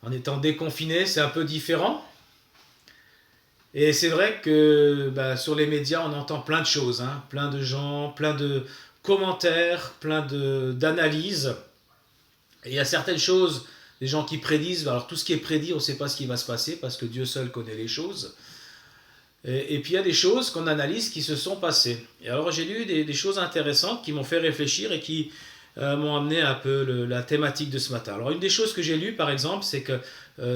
En étant déconfiné, c'est un peu différent. Et c'est vrai que sur les médias, on entend plein de choses, hein, plein de gens, plein de commentaires, d'analyses. Et il y a certaines choses, des gens qui prédisent, alors tout ce qui est prédit, on ne sait pas ce qui va se passer parce que Dieu seul connaît les choses. Et puis il y a des choses qu'on analyse qui se sont passées. Et alors j'ai lu des choses intéressantes qui m'ont fait réfléchir et qui m'ont amené un peu la thématique de ce matin. Alors une des choses que j'ai lues par exemple, c'est que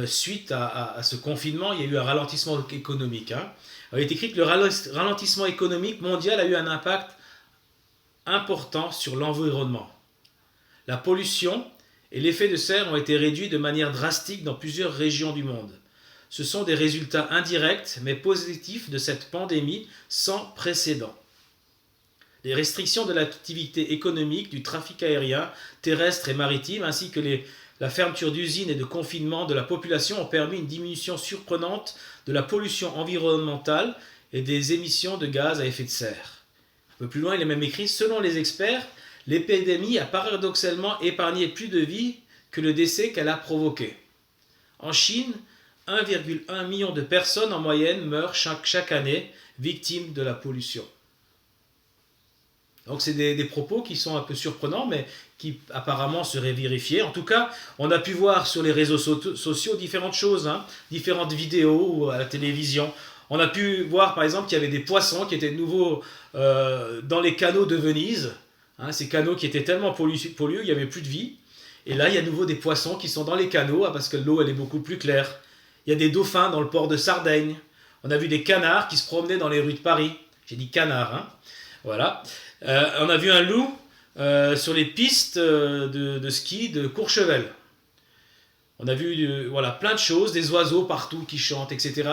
suite à ce confinement, il y a eu un ralentissement économique. Hein. Il est écrit que le ralentissement économique mondial a eu un impact important sur l'environnement. La pollution et l'effet de serre ont été réduits de manière drastique dans plusieurs régions du monde. Ce sont des résultats indirects mais positifs de cette pandémie sans précédent. Les restrictions de l'activité économique, du trafic aérien, terrestre et maritime, ainsi que la fermeture d'usines et de confinement de la population ont permis une diminution surprenante de la pollution environnementale et des émissions de gaz à effet de serre. Un peu plus loin, il est même écrit, selon les experts, l'épidémie a paradoxalement épargné plus de vies que le décès qu'elle a provoqué. En Chine, 1,1 million de personnes en moyenne meurent chaque année victimes de la pollution. Donc c'est des propos qui sont un peu surprenants, mais qui apparemment seraient vérifiés. En tout cas, on a pu voir sur les réseaux sociaux différentes choses, hein, différentes vidéos ou à la télévision. On a pu voir par exemple qu'il y avait des poissons qui étaient de nouveau dans les canaux de Venise. Hein, ces canaux qui étaient tellement pollués, il n'y avait plus de vie. Et là, il y a de nouveau des poissons qui sont dans les canaux, hein, parce que l'eau elle est beaucoup plus claire. Il y a des dauphins dans le port de Sardaigne. On a vu des canards qui se promenaient dans les rues de Paris. J'ai dit canards, hein. Voilà. On a vu un loup sur les pistes de ski de Courchevel. On a vu voilà, plein de choses, des oiseaux partout qui chantent, etc.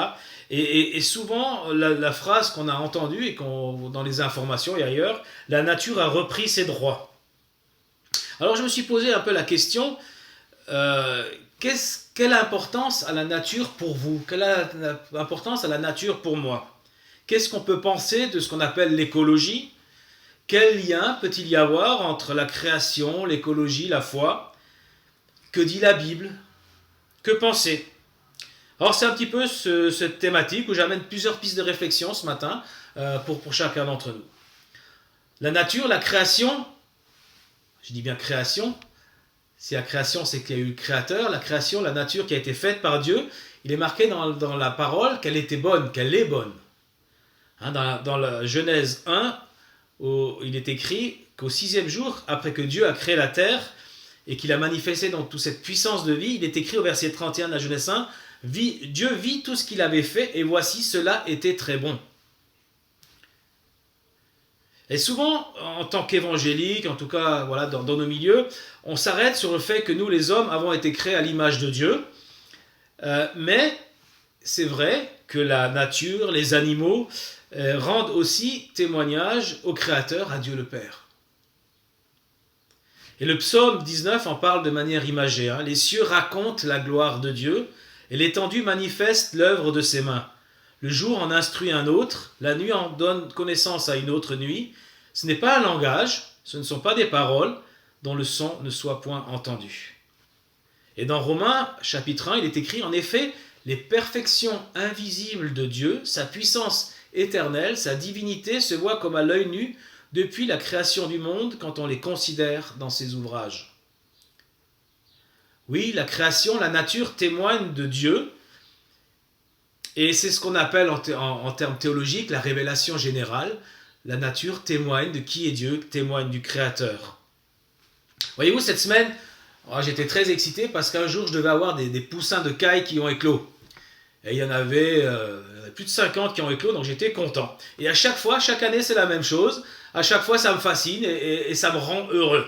Et souvent, la phrase qu'on a entendue et dans les informations et ailleurs, la nature a repris ses droits. Alors je me suis posé un peu la question, quelle importance a la nature pour vous? Quelle importance a la nature pour moi? Qu'est-ce qu'on peut penser de ce qu'on appelle l'écologie? Quel lien peut-il y avoir entre la création, l'écologie, la foi? Que dit la Bible? Que penser? Alors c'est un petit peu cette thématique où j'amène plusieurs pistes de réflexion ce matin pour chacun d'entre nous. La nature, la création, je dis bien création, si la création c'est qu'il y a eu le créateur, la création, la nature qui a été faite par Dieu, il est marqué dans la parole qu'elle était bonne, qu'elle est bonne. Hein, dans la Genèse 1, il est écrit qu'au 6e jour, après que Dieu a créé la terre et qu'il a manifesté donc toute cette puissance de vie, il est écrit au verset 31 de la Genèse 1, Dieu vit tout ce qu'il avait fait et voici cela était très bon. Et souvent, en tant qu'évangélique, en tout cas voilà, dans nos milieux, on s'arrête sur le fait que nous les hommes avons été créés à l'image de Dieu, mais c'est vrai que la nature, les animaux, rendent aussi témoignage au Créateur, à Dieu le Père. Et le psaume 19 en parle de manière imagée. Hein. Les cieux racontent la gloire de Dieu et l'étendue manifeste l'œuvre de ses mains. Le jour en instruit un autre, la nuit en donne connaissance à une autre nuit. Ce n'est pas un langage, ce ne sont pas des paroles dont le son ne soit point entendu. Et dans Romains chapitre 1, il est écrit en effet les perfections invisibles de Dieu, sa puissance éternelle, sa divinité se voit comme à l'œil nu depuis la création du monde quand on les considère dans ses ouvrages. Oui, la création, la nature témoigne de Dieu et c'est ce qu'on appelle en termes théologiques la révélation générale. La nature témoigne de qui est Dieu, témoigne du Créateur. Voyez-vous, cette semaine, j'étais très excité parce qu'un jour je devais avoir des poussins de caille qui ont éclos. Et il y en avait plus de 50 qui ont éclos, donc j'étais content. Et à chaque fois, chaque année, c'est la même chose. À chaque fois, ça me fascine et ça me rend heureux.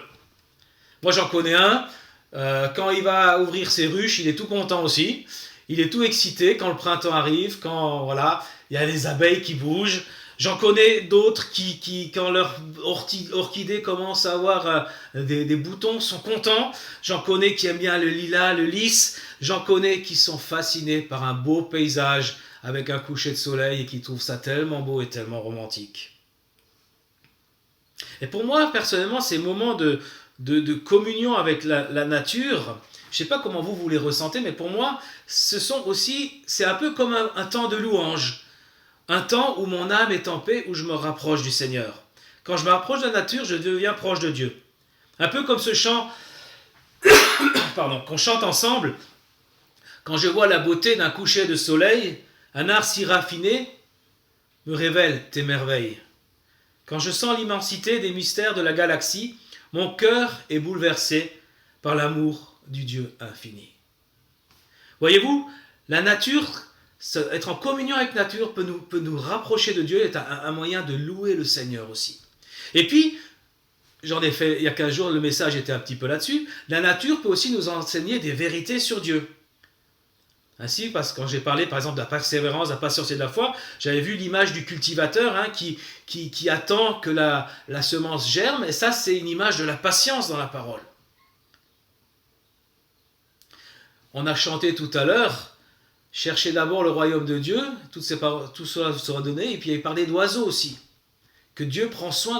Moi, j'en connais un. Quand il va ouvrir ses ruches, il est tout content aussi. Il est tout excité quand le printemps arrive, quand voilà, il y a les abeilles qui bougent. J'en connais d'autres qui quand leur orchidée commence à avoir des boutons, sont contents. J'en connais qui aiment bien le lilas, le lys. J'en connais qui sont fascinés par un beau paysage avec un coucher de soleil et qui trouvent ça tellement beau et tellement romantique. Et pour moi, personnellement, ces moments de communion avec la nature Je ne sais pas comment vous les ressentez, mais pour moi, c'est un peu comme un temps de louange. Un temps où mon âme est en paix, où je me rapproche du Seigneur. Quand je me rapproche de la nature, je deviens proche de Dieu. Un peu comme ce chant qu'on chante ensemble. Quand je vois la beauté d'un coucher de soleil, un art si raffiné me révèle tes merveilles. Quand je sens l'immensité des mystères de la galaxie, mon cœur est bouleversé par l'amour du Dieu infini. Voyez-vous, la nature, être en communion avec la nature peut nous rapprocher de Dieu, est un moyen de louer le Seigneur aussi. Et puis, j'en ai fait il y a 15 jours, le message était un petit peu là-dessus, la nature peut aussi nous enseigner des vérités sur Dieu. Ainsi, parce que quand j'ai parlé par exemple de la persévérance, de la patience et de la foi, j'avais vu l'image du cultivateur qui attend que la semence germe, et ça c'est une image de la patience dans la parole. On a chanté tout à l'heure, cherchez d'abord le royaume de Dieu, tout cela sera donné, et puis il a parlé d'oiseaux aussi. Que Dieu prend soin,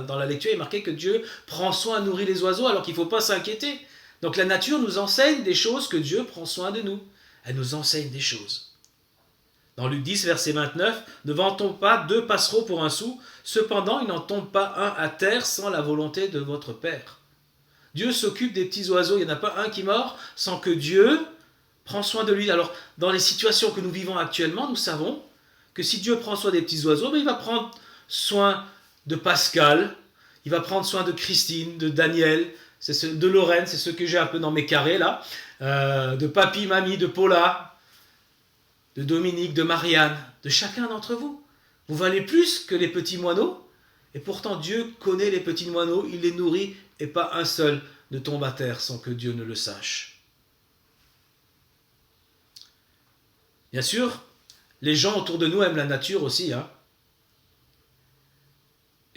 dans la lecture, il est marqué que Dieu prend soin, nourrit les oiseaux, alors qu'il ne faut pas s'inquiéter. Donc la nature nous enseigne des choses que Dieu prend soin de nous. Elle nous enseigne des choses. Dans Luc 10, verset 29, « Ne vend-on pas 2 passereaux pour un sou? Cependant, il n'en tombe pas un à terre sans la volonté de votre Père. » Dieu s'occupe des petits oiseaux, il n'y en a pas un qui meurt sans que Dieu prenne soin de lui. Alors, dans les situations que nous vivons actuellement, nous savons que si Dieu prend soin des petits oiseaux, il va prendre soin de Pascal, il va prendre soin de Christine, de Daniel, de Lorraine, c'est ceux que j'ai un peu dans mes carrés là, de Papy, Mamie, de Paula, de Dominique, de Marianne, de chacun d'entre vous. Vous valez plus que les petits moineaux, et pourtant Dieu connaît les petits moineaux, il les nourrit, et pas un seul ne tombe à terre sans que Dieu ne le sache. Bien sûr, les gens autour de nous aiment la nature aussi, hein.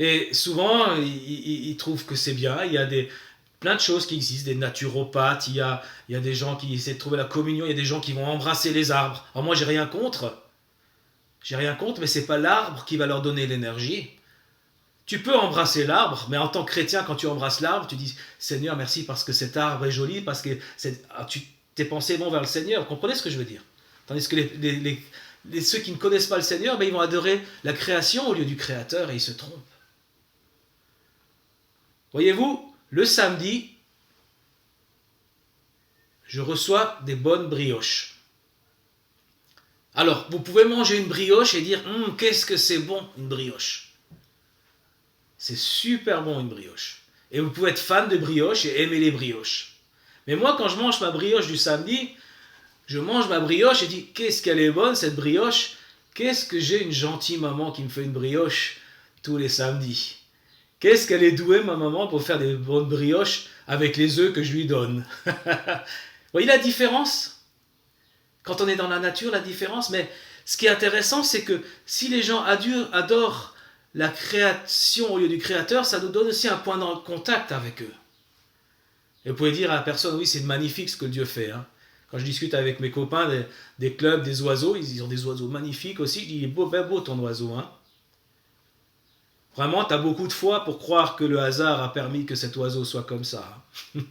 Et souvent, ils trouvent que c'est bien. Il y a plein de choses qui existent, des naturopathes, il y a des gens qui essaient de trouver la communion, il y a des gens qui vont embrasser les arbres. Alors moi, j'ai rien contre, mais c'est pas l'arbre qui va leur donner l'énergie. Tu peux embrasser l'arbre, mais en tant que chrétien, quand tu embrasses l'arbre, tu dis « Seigneur, merci parce que cet arbre est joli, parce que tes pensées vont vers le Seigneur. » Vous comprenez ce que je veux dire? Tandis que ceux qui ne connaissent pas le Seigneur, ils vont adorer la création au lieu du Créateur et ils se trompent. Voyez-vous, le samedi, je reçois des bonnes brioches. Alors, vous pouvez manger une brioche et dire « qu'est-ce que c'est bon, une brioche !» C'est super bon, une brioche. Et vous pouvez être fan de brioche et aimer les brioches. Mais moi, quand je mange ma brioche du samedi, je mange ma brioche et dis « qu'est-ce qu'elle est bonne, cette brioche ! Qu'est-ce que j'ai une gentille maman qui me fait une brioche tous les samedis !» Qu'est-ce qu'elle est douée, ma maman, pour faire des bonnes brioches avec les œufs que je lui donne. Vous voyez la différence? Quand on est dans la nature, la différence. Mais ce qui est intéressant, c'est que si les gens adorent la création au lieu du Créateur, ça nous donne aussi un point de contact avec eux. Et vous pouvez dire à la personne, oui, c'est magnifique ce que Dieu fait. Hein. Quand je discute avec mes copains des clubs, des oiseaux, ils ont des oiseaux magnifiques aussi. Je dis, il est beau, ben beau ton oiseau, hein. Vraiment, tu as beaucoup de foi pour croire que le hasard a permis que cet oiseau soit comme ça. Vous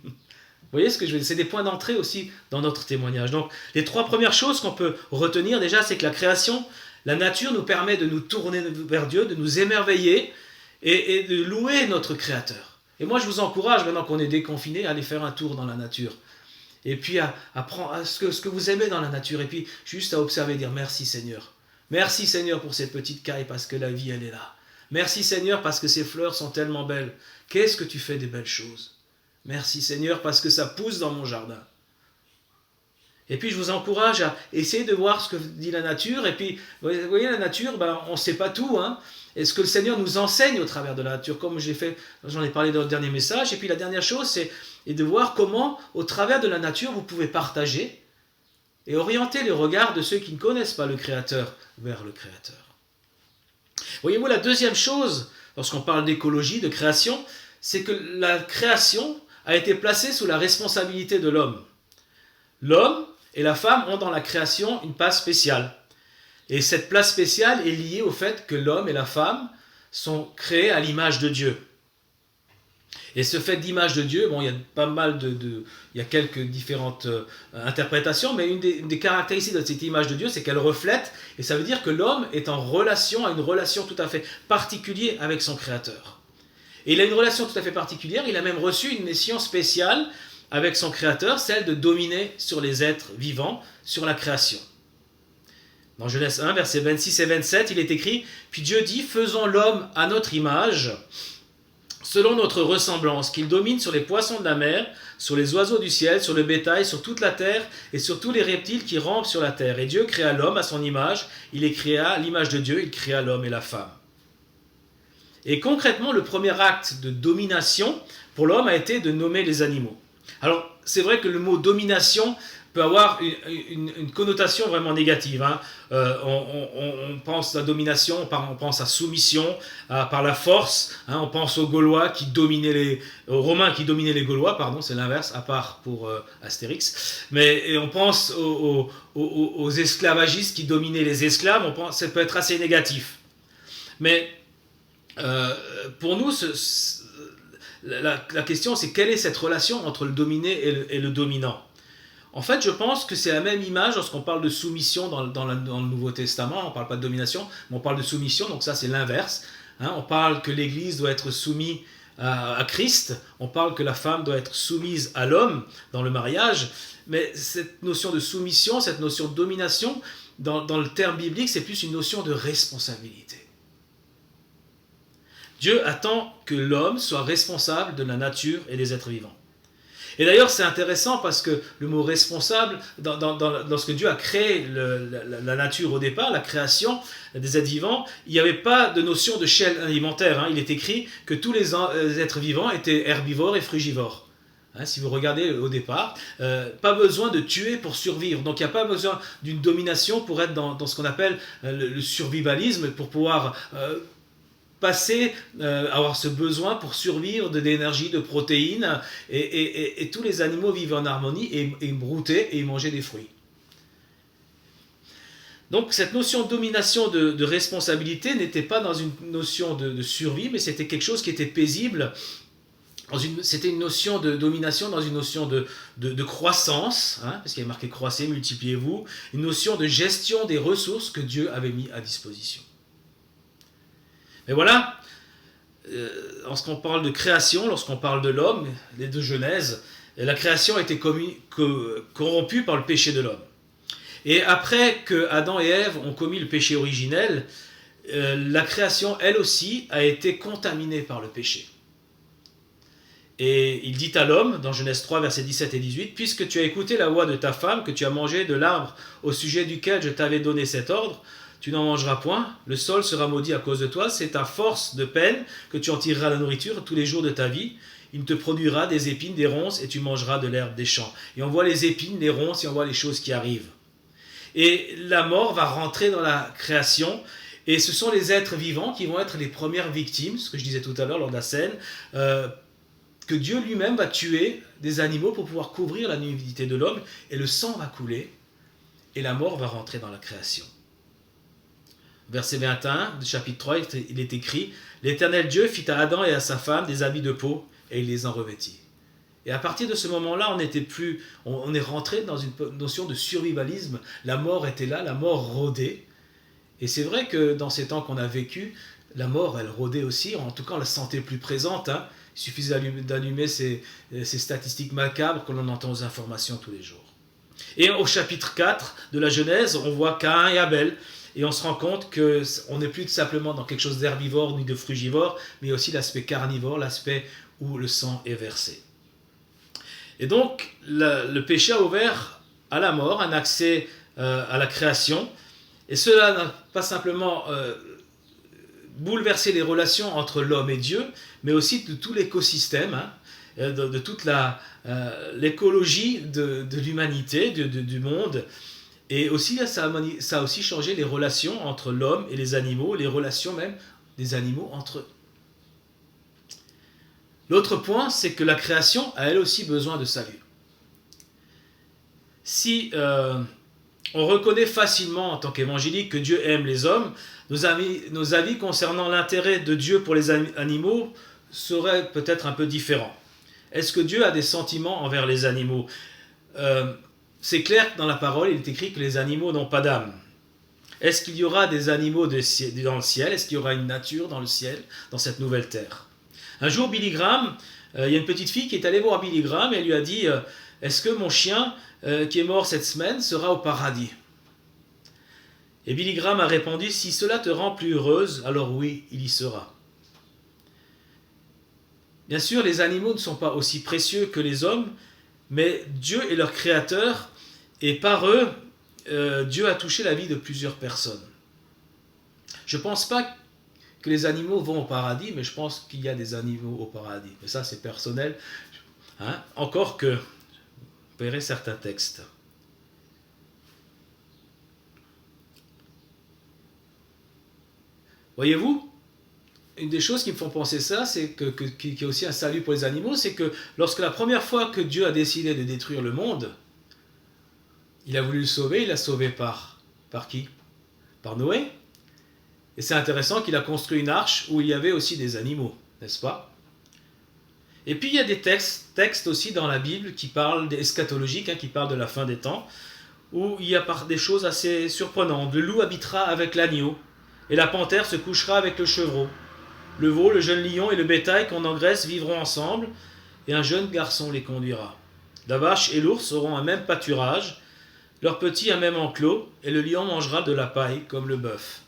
voyez ce que je veux dire? C'est des points d'entrée aussi dans notre témoignage. Donc, les 3 premières choses qu'on peut retenir déjà, c'est que la création, la nature nous permet de nous tourner vers Dieu, de nous émerveiller et de louer notre Créateur. Et moi, je vous encourage, maintenant qu'on est déconfiné, à aller faire un tour dans la nature. Et puis, à prendre ce que vous aimez dans la nature. Et puis, juste à observer, dire merci Seigneur. Merci Seigneur pour ces petites cailles parce que la vie, elle est là. Merci Seigneur parce que ces fleurs sont tellement belles. Qu'est-ce que tu fais des belles choses. Merci Seigneur parce que ça pousse dans mon jardin. Et puis je vous encourage à essayer de voir ce que dit la nature. Et puis, vous voyez, la nature, on ne sait pas tout. Hein. Et ce que le Seigneur nous enseigne au travers de la nature, comme j'en ai parlé dans le dernier message. Et puis la dernière chose, c'est de voir comment, au travers de la nature, vous pouvez partager et orienter les regards de ceux qui ne connaissent pas le Créateur vers le Créateur. Voyez-vous, la deuxième chose, lorsqu'on parle d'écologie, de création, c'est que la création a été placée sous la responsabilité de l'homme. L'homme et la femme ont dans la création une place spéciale. Et cette place spéciale est liée au fait que l'homme et la femme sont créés à l'image de Dieu. Et ce fait d'image de Dieu, bon, il y a pas mal il y a quelques différentes interprétations, mais une des caractéristiques de cette image de Dieu, c'est qu'elle reflète, et ça veut dire que l'homme est en relation, a une relation tout à fait particulière avec son Créateur. Et il a une relation tout à fait particulière, il a même reçu une mission spéciale avec son Créateur, celle de dominer sur les êtres vivants, sur la création. Dans Genèse 1, versets 26 et 27, il est écrit « Puis Dieu dit, faisons l'homme à notre image, selon notre ressemblance, qu'il domine sur les poissons de la mer, sur les oiseaux du ciel, sur le bétail, sur toute la terre et sur tous les reptiles qui rampent sur la terre. Et Dieu créa l'homme à son image, il les créa à l'image de Dieu, il créa l'homme et la femme. » Et concrètement, le premier acte de domination pour l'homme a été de nommer les animaux. Alors, c'est vrai que le mot domination peut avoir une connotation vraiment négative. Hein. On pense à domination, on pense à soumission, par la force. Hein. On pense aux Gaulois aux Romains qui dominaient les Gaulois, pardon, c'est l'inverse, à part pour Astérix. Mais on pense aux esclavagistes qui dominaient les esclaves. Ça peut être assez négatif. Mais pour nous, la question, c'est quelle est cette relation entre le dominé et le dominant. En fait, je pense que c'est la même image lorsqu'on parle de soumission dans le Nouveau Testament. On ne parle pas de domination, mais on parle de soumission, donc ça c'est l'inverse. Hein, on parle que l'Église doit être soumise à Christ, on parle que la femme doit être soumise à l'homme dans le mariage, mais cette notion de soumission, cette notion de domination, dans le terme biblique, c'est plus une notion de responsabilité. Dieu attend que l'homme soit responsable de la nature et des êtres vivants. Et d'ailleurs, c'est intéressant parce que le mot responsable, lorsque Dieu a créé la nature au départ, la création des êtres vivants, il n'y avait pas de notion de chaîne alimentaire. Hein. Il est écrit que tous les êtres vivants étaient herbivores et frugivores. Hein, si vous regardez au départ, pas besoin de tuer pour survivre. Donc il n'y a pas besoin d'une domination pour être dans ce qu'on appelle le survivalisme, pour pouvoir avoir ce besoin pour survivre d'énergie, de protéines, et tous les animaux vivent en harmonie et broutaient et mangeaient des fruits. Donc cette notion de domination, de responsabilité n'était pas dans une notion de survie, mais c'était quelque chose qui était paisible. C'était une notion de domination dans une notion de croissance, hein, parce qu'il y a marqué croissez, multipliez-vous, une notion de gestion des ressources que Dieu avait mis à disposition. Mais voilà, lorsqu'on parle de création, lorsqu'on parle de l'homme, les deux Genèse, la création a été corrompue par le péché de l'homme. Et après que Adam et Ève ont commis le péché originel, la création, elle aussi, a été contaminée par le péché. Et il dit à l'homme, dans Genèse 3, versets 17 et 18, « Puisque tu as écouté la voix de ta femme, que tu as mangé de l'arbre au sujet duquel je t'avais donné cet ordre, tu n'en mangeras point, le sol sera maudit à cause de toi, c'est à force de peine que tu en tireras la nourriture tous les jours de ta vie. Il te produira des épines, des ronces, et tu mangeras de l'herbe des champs. » Et on voit les épines, les ronces, et on voit les choses qui arrivent. Et la mort va rentrer dans la création, et ce sont les êtres vivants qui vont être les premières victimes, ce que je disais tout à l'heure lors de la scène, que Dieu lui-même va tuer des animaux pour pouvoir couvrir la nudité de l'homme, et le sang va couler, et la mort va rentrer dans la création. Verset 21 du chapitre 3, il est écrit « L'Éternel Dieu fit à Adam et à sa femme des habits de peau, et il les en revêtit. » Et à partir de ce moment-là, on est rentré dans une notion de survivalisme. La mort était là, la mort rôdait. Et c'est vrai que dans ces temps qu'on a vécu, la mort, elle rôdait aussi. En tout cas, on la sentait plus présente. Hein. Il suffisait d'allumer ces statistiques macabres que l'on entend aux informations tous les jours. Et au chapitre 4 de la Genèse, on voit Caïn et Abel. Et on se rend compte qu'on n'est plus simplement dans quelque chose d'herbivore ni de frugivore, mais aussi l'aspect carnivore, l'aspect où le sang est versé. Et donc, le péché a ouvert à la mort, un accès à la création. Et cela n'a pas simplement bouleversé les relations entre l'homme et Dieu, mais aussi de tout l'écosystème, hein, de toute l'écologie de l'humanité, du monde. Et aussi, ça a aussi changé les relations entre l'homme et les animaux, les relations même des animaux entre eux. L'autre point, c'est que la création a elle aussi besoin de salut. Si on reconnaît facilement en tant qu'évangélique que Dieu aime les hommes, nos avis concernant l'intérêt de Dieu pour les animaux serait peut-être un peu différent. Est-ce que Dieu a des sentiments envers les animaux? C'est clair que dans la parole, il est écrit que les animaux n'ont pas d'âme. Est-ce qu'il y aura des animaux dans le ciel? Est-ce qu'il y aura une nature dans le ciel, dans cette nouvelle terre? Un jour, Billy Graham, il y a une petite fille qui est allée voir Billy Graham et elle lui a dit est-ce que mon chien qui est mort cette semaine sera au paradis? Et Billy Graham a répondu si cela te rend plus heureuse, alors oui, il y sera. Bien sûr, les animaux ne sont pas aussi précieux que les hommes, mais Dieu est leur créateur et par eux, Dieu a touché la vie de plusieurs personnes. Je ne pense pas que les animaux vont au paradis, mais je pense qu'il y a des animaux au paradis. Mais ça, c'est personnel. Hein? Encore que, vous verrez certains textes. Voyez-vous, une des choses qui me font penser ça, c'est qu'il y a aussi un salut pour les animaux, c'est que lorsque la première fois que Dieu a décidé de détruire le monde, il a voulu le sauver, il l'a sauvé par qui? Par Noé. Et c'est intéressant qu'il a construit une arche où il y avait aussi des animaux, n'est-ce pas? Et puis il y a des textes aussi dans la Bible qui parlent eschatologiques, qui parlent de la fin des temps, où il y a des choses assez surprenantes. Le loup habitera avec l'agneau, et la panthère se couchera avec le chevreau. Le veau, le jeune lion et le bétail qu'on engraisse vivront ensemble, et un jeune garçon les conduira. La vache et l'ours auront un même pâturage, leurs petits un même enclos, et le lion mangera de la paille comme le bœuf.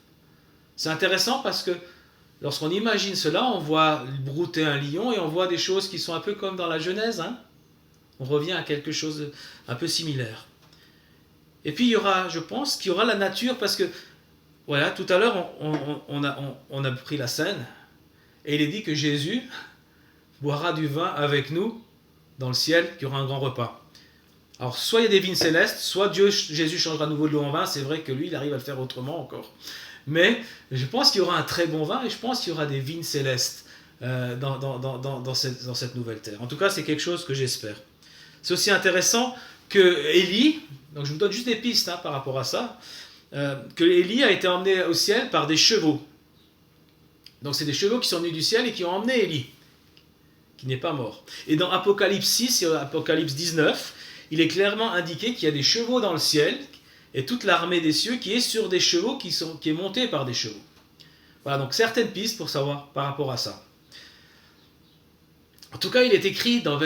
C'est intéressant parce que lorsqu'on imagine cela, on voit brouter un lion et on voit des choses qui sont un peu comme dans la Genèse. On revient à quelque chose un peu similaire. Et puis il y aura, je pense, qu'il y aura la nature parce que, voilà, tout à l'heure on a pris la scène et il est dit que Jésus boira du vin avec nous dans le ciel, qu'il y aura un grand repas. Alors, soit il y a des vignes célestes, soit Jésus changera à nouveau de l'eau en vin. C'est vrai que lui, il arrive à le faire autrement encore. Mais je pense qu'il y aura un très bon vin et je pense qu'il y aura des vignes célestes dans cette nouvelle terre. En tout cas, c'est quelque chose que j'espère. C'est aussi intéressant que Élie, donc je vous donne juste des pistes par rapport à ça, que Élie a été emmené au ciel par des chevaux. Donc c'est des chevaux qui sont venus du ciel et qui ont emmené Élie, qui n'est pas mort. Et dans Apocalypse 6 et Apocalypse 19, il est clairement indiqué qu'il y a des chevaux dans le ciel et toute l'armée des cieux qui est sur des chevaux, qui est montée par des chevaux. Voilà, donc certaines pistes pour savoir par rapport à ça. En tout cas, il est écrit dans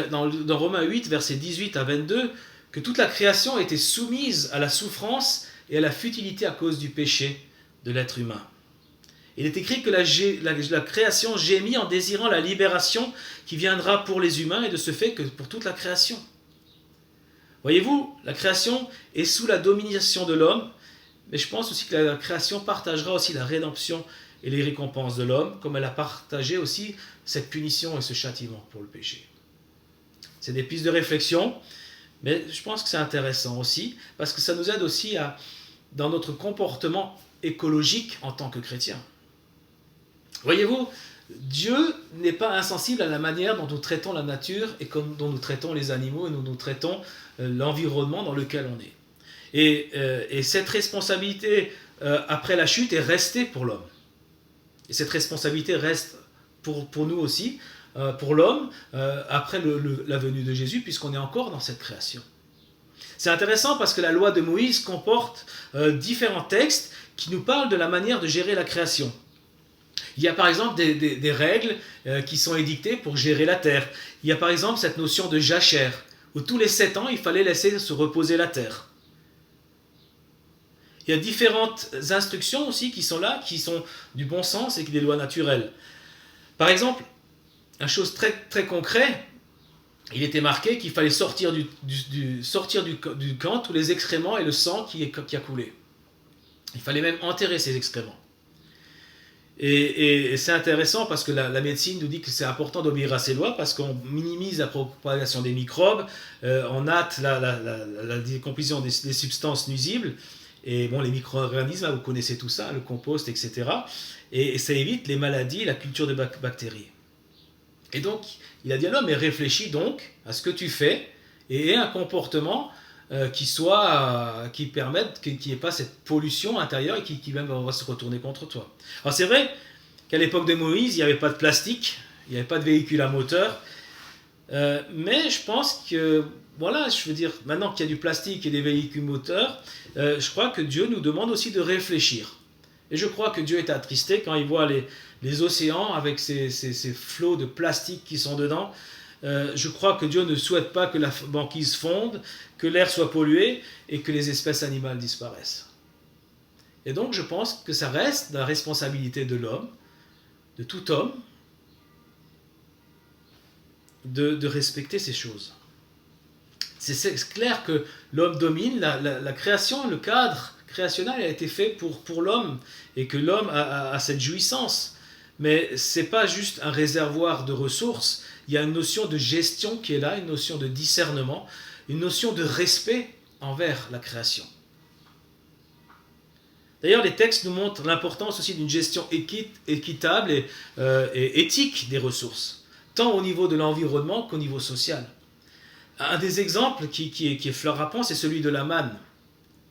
Romains 8, versets 18 à 22, que toute la création était soumise à la souffrance et à la futilité à cause du péché de l'être humain. Il est écrit que la création gémit en désirant la libération qui viendra pour les humains et de ce fait que pour toute la création. Voyez-vous, la création est sous la domination de l'homme, mais je pense aussi que la création partagera aussi la rédemption et les récompenses de l'homme, comme elle a partagé aussi cette punition et ce châtiment pour le péché. C'est des pistes de réflexion, mais je pense que c'est intéressant aussi, parce que ça nous aide aussi dans notre comportement écologique en tant que chrétien. Voyez-vous, Dieu n'est pas insensible à la manière dont nous traitons la nature et dont nous traitons les animaux et dont nous traitons l'environnement dans lequel on est. Et cette responsabilité après la chute est restée pour l'homme. Et cette responsabilité reste pour nous aussi, pour l'homme, après la venue de Jésus, puisqu'on est encore dans cette création. C'est intéressant parce que la loi de Moïse comporte différents textes qui nous parlent de la manière de gérer la création. Il y a par exemple des règles qui sont édictées pour gérer la terre. Il y a par exemple cette notion de jachère, où tous les 7 ans, il fallait laisser se reposer la terre. Il y a différentes instructions aussi qui sont là, qui sont du bon sens et qui des lois naturelles. Par exemple, une chose très, très concrète, il était marqué qu'il fallait sortir du camp tous les excréments et le sang qui a coulé. Il fallait même enterrer ces excréments. Et c'est intéressant parce que la médecine nous dit que c'est important d'obéir à ces lois parce qu'on minimise la propagation des microbes, on hâte la décomposition des substances nuisibles, et bon, les micro-organismes, vous connaissez tout ça, le compost, etc. Et ça évite les maladies, la culture de bactéries. Et donc, il a dit à l'homme, mais réfléchis donc à ce que tu fais et aie un comportement qui permette qu'il n'y ait pas cette pollution intérieure et qui même va se retourner contre toi. Alors c'est vrai qu'à l'époque de Moïse, il n'y avait pas de plastique, il n'y avait pas de véhicule à moteur. Mais je pense que, voilà, je veux dire, maintenant qu'il y a du plastique et des véhicules moteurs, je crois que Dieu nous demande aussi de réfléchir. Et je crois que Dieu est attristé quand il voit les océans avec ces flots de plastique qui sont dedans. Je crois que Dieu ne souhaite pas que la banquise fonde, que l'air soit pollué et que les espèces animales disparaissent. Et donc je pense que ça reste la responsabilité de l'homme, de tout homme, de respecter ces choses. C'est clair que l'homme domine, la création, le cadre créationnel a été fait pour l'homme et que l'homme a cette jouissance. Mais ce n'est pas juste un réservoir de ressources, il y a une notion de gestion qui est là, une notion de discernement, une notion de respect envers la création. D'ailleurs, les textes nous montrent l'importance aussi d'une gestion équitable et éthique des ressources, tant au niveau de l'environnement qu'au niveau social. Un des exemples qui est frappant, c'est celui de la manne.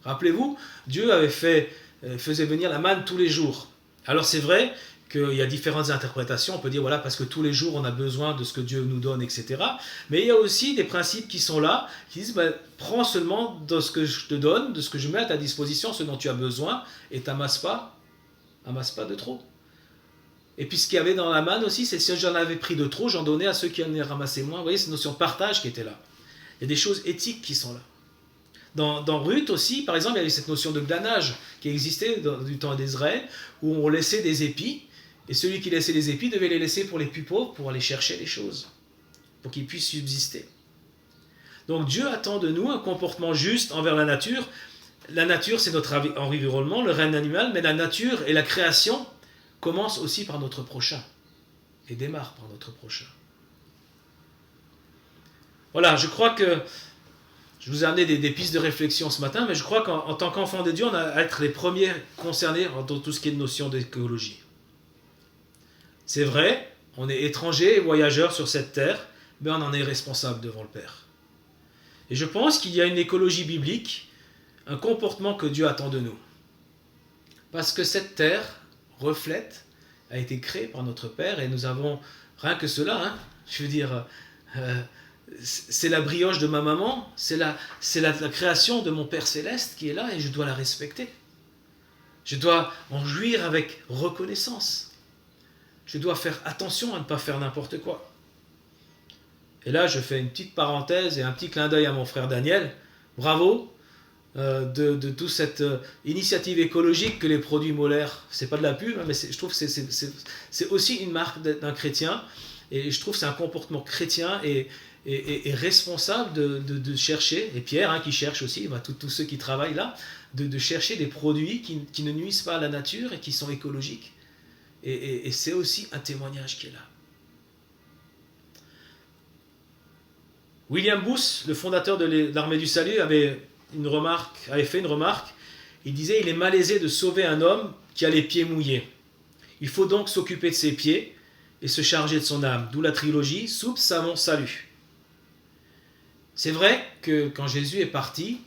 Rappelez-vous, Dieu faisait venir la manne tous les jours. Alors c'est vrai qu'il y a différentes interprétations, on peut dire voilà, parce que tous les jours on a besoin de ce que Dieu nous donne, etc. Mais il y a aussi des principes qui sont là, qui disent prends seulement de ce que je te donne, de ce que je mets à ta disposition, ce dont tu as besoin, et t'amasse pas de trop. Et puis ce qu'il y avait dans la manne aussi, c'est si j'en avais pris de trop, j'en donnais à ceux qui en avaient ramassé moins. Vous voyez, c'est une notion de partage qui était là. Il y a des choses éthiques qui sont là. Dans Ruth aussi, par exemple, il y avait cette notion de glanage qui existait du temps d'Israël, où on laissait des épis, et celui qui laissait les épis devait les laisser pour les plus pauvres, pour aller chercher les choses, pour qu'ils puissent subsister. Donc Dieu attend de nous un comportement juste envers la nature. La nature, c'est notre environnement, le règne animal, mais la nature et la création commencent aussi par notre prochain, et démarrent par notre prochain. Voilà, je crois que je vous ai amené des pistes de réflexion ce matin, mais je crois qu'en tant qu'enfant de Dieu, on a à être les premiers concernés dans tout ce qui est de notion d'écologie. C'est vrai, on est étrangers et voyageurs sur cette terre, mais on en est responsable devant le Père. Et je pense qu'il y a une écologie biblique, un comportement que Dieu attend de nous. Parce que cette terre reflète, a été créée par notre Père, et nous avons rien que cela, je veux dire... c'est la brioche de ma maman, c'est la création de mon Père Céleste qui est là et je dois la respecter. Je dois en jouir avec reconnaissance. Je dois faire attention à ne pas faire n'importe quoi. Et là, je fais une petite parenthèse et un petit clin d'œil à mon frère Daniel. Bravo de toute cette initiative écologique que les produits molaires, c'est pas de la pub, mais je trouve que c'est aussi une marque d'un chrétien. Et je trouve que c'est un comportement chrétien et responsable de chercher, et Pierre qui cherche aussi, tous ceux qui travaillent là, de chercher des produits qui ne nuisent pas à la nature et qui sont écologiques. Et c'est aussi un témoignage qui est là. William Booth, le fondateur de l'Armée du Salut, avait fait une remarque. Il disait « Il est malaisé de sauver un homme qui a les pieds mouillés. Il faut donc s'occuper de ses pieds et se charger de son âme. » D'où la trilogie « Soupe, savon, salut ». C'est vrai que quand Jésus est parti,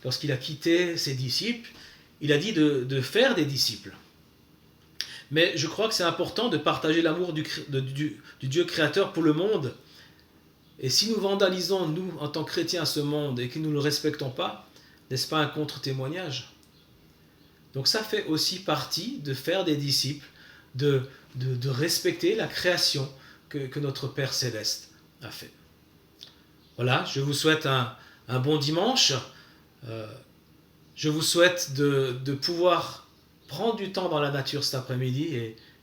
lorsqu'il a quitté ses disciples, il a dit de faire des disciples. Mais je crois que c'est important de partager l'amour du Dieu créateur pour le monde. Et si nous vandalisons, nous, en tant que chrétiens, ce monde et que nous ne le respectons pas, n'est-ce pas un contre-témoignage? Donc ça fait aussi partie de faire des disciples, de respecter la création que notre Père Céleste a fait. Voilà, je vous souhaite un bon dimanche. Je vous souhaite de pouvoir prendre du temps dans la nature cet après-midi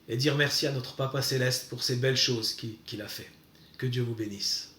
et dire merci à notre Papa Céleste pour ces belles choses qu'il a fait. Que Dieu vous bénisse.